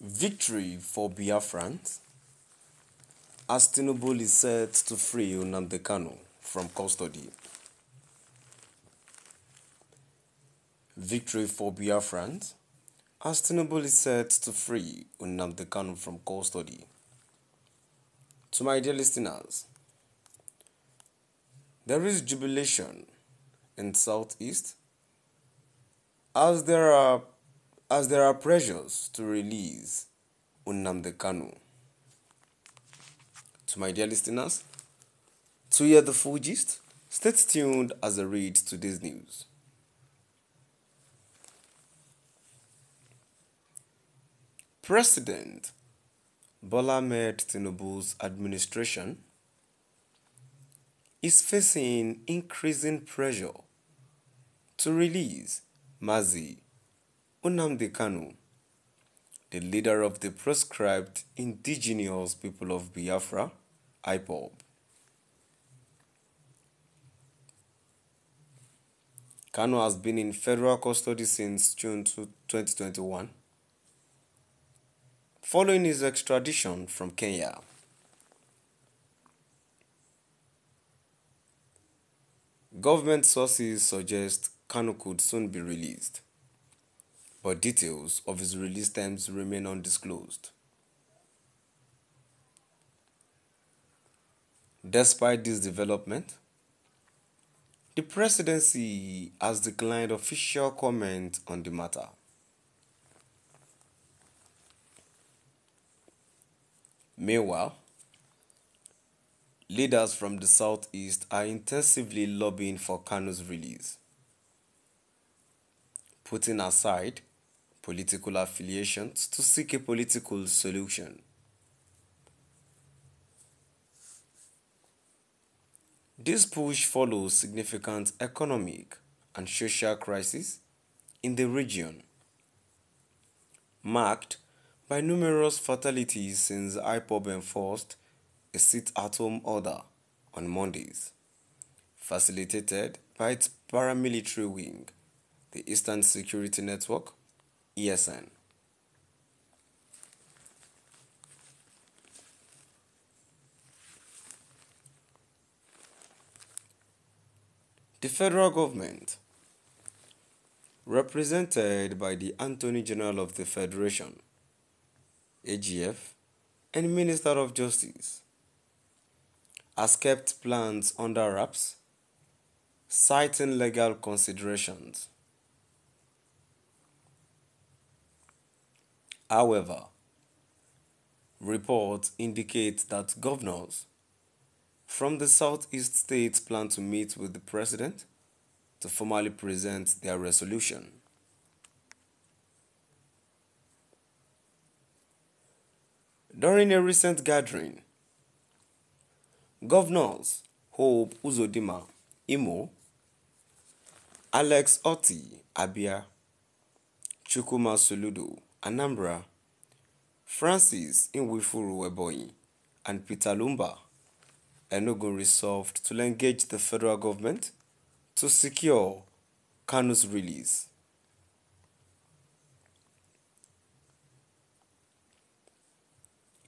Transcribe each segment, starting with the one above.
Victory for Biafran as Tinubu is set to free Nnamdi Kanu from custody. Victory for Biafran as Tinubu is set to free Nnamdi Kanu from custody. To my dear listeners, there is jubilation in Southeast as there are pressures to release Nnamdi Kanu. To my dear listeners, to hear the full gist, stay tuned as I read today's news. President Bola Ahmed Tinubu's administration is facing increasing pressure to release Mazi Nnamdi Kanu, the leader of the proscribed indigenous people of Biafra, IPOB. Kanu has been in federal custody since June 2021, following his extradition from Kenya. Government sources suggest Kanu could soon be released, but details of his release terms remain undisclosed. Despite this development, the presidency has declined official comment on the matter. Meanwhile, leaders from the Southeast are intensively lobbying for Kanu's release, putting aside political affiliations to seek a political solution. This push follows significant economic and social crisis in the region, marked by numerous fatalities since IPOB enforced a sit-at-home order on Mondays, facilitated by its paramilitary wing, the Eastern Security Network, ESN. The federal government, represented by the Attorney General of the Federation, AGF, and Minister of Justice, has kept plans under wraps, citing legal considerations. However, reports indicate that governors from the Southeast states plan to meet with the president to formally present their resolution. During a recent gathering, Governors Hope Uzodinma, Imo, Alex Otti, Abia, Chukwuma Soludo, Anambra, Francis Nwifuru Ebonyi, and Peter Lumba, Enugu resolved to engage the federal government to secure Kanu's release.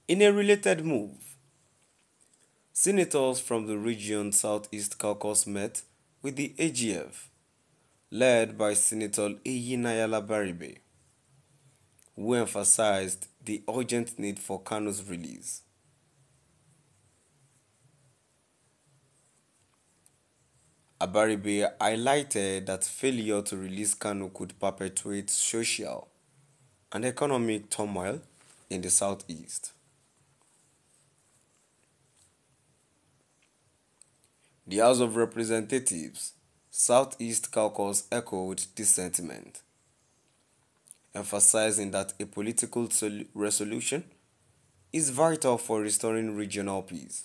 In a related move, senators from the region Southeast Caucus met with the AGF, led by Senator Nayala Baribe, who emphasized the urgent need for Kanu's release. Abaribe highlighted that failure to release Kanu could perpetuate social and economic turmoil in the Southeast. The House of Representatives Southeast Caucus echoed this sentiment, emphasizing that a political resolution is vital for restoring regional peace.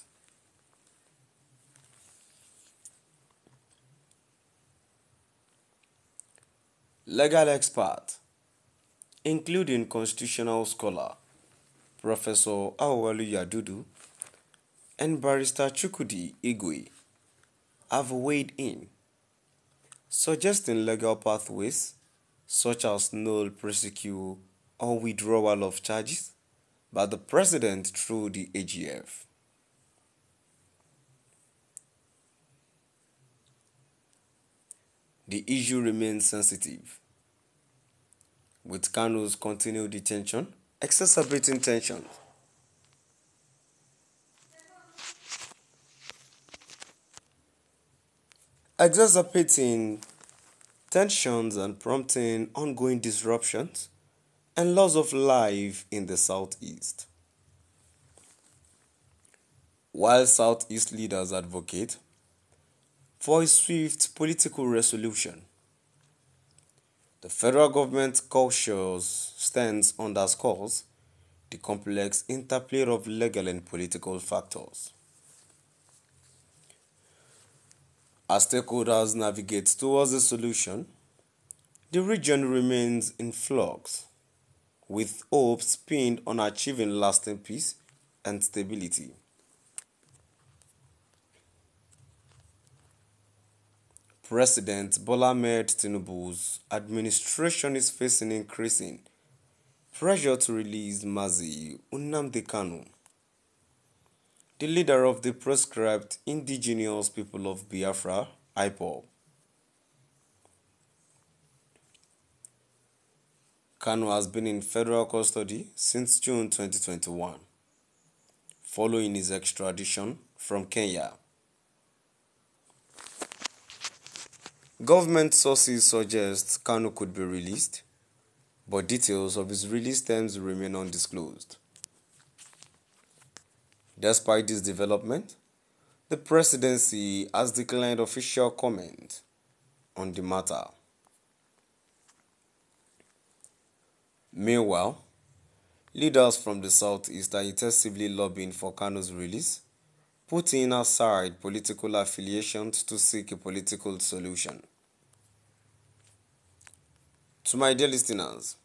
Legal experts, including constitutional scholar Professor Awolu Yadudu and Barrister Chukwudi Igwe, have weighed in, suggesting legal pathways such as null prosequi or withdrawal of charges by the president through the AGF. The issue remains sensitive, with Kanu's continued detention exacerbating tensions. Exacerbating tensions and prompting ongoing disruptions and loss of life in the southeast. While southeast leaders advocate for a swift political resolution, the federal government's cautious stance underscores the complex interplay of legal and political factors. As stakeholders navigate towards a solution, the region remains in flux, with hopes pinned on achieving lasting peace and stability. President Bola Ahmed Tinubu's administration is facing increasing pressure to release Mazi Nnamdi Kanu, the leader of the proscribed indigenous people of Biafra, IPOB. Kanu has been in federal custody since June 2021, following his extradition from Kenya. Government sources suggest Kanu could be released, but details of his release terms remain undisclosed. Despite this development, the presidency has declined official comment on the matter. Meanwhile, leaders from the southeast are intensively lobbying for Kanu's release, putting aside political affiliations to seek a political solution. To my dear listeners,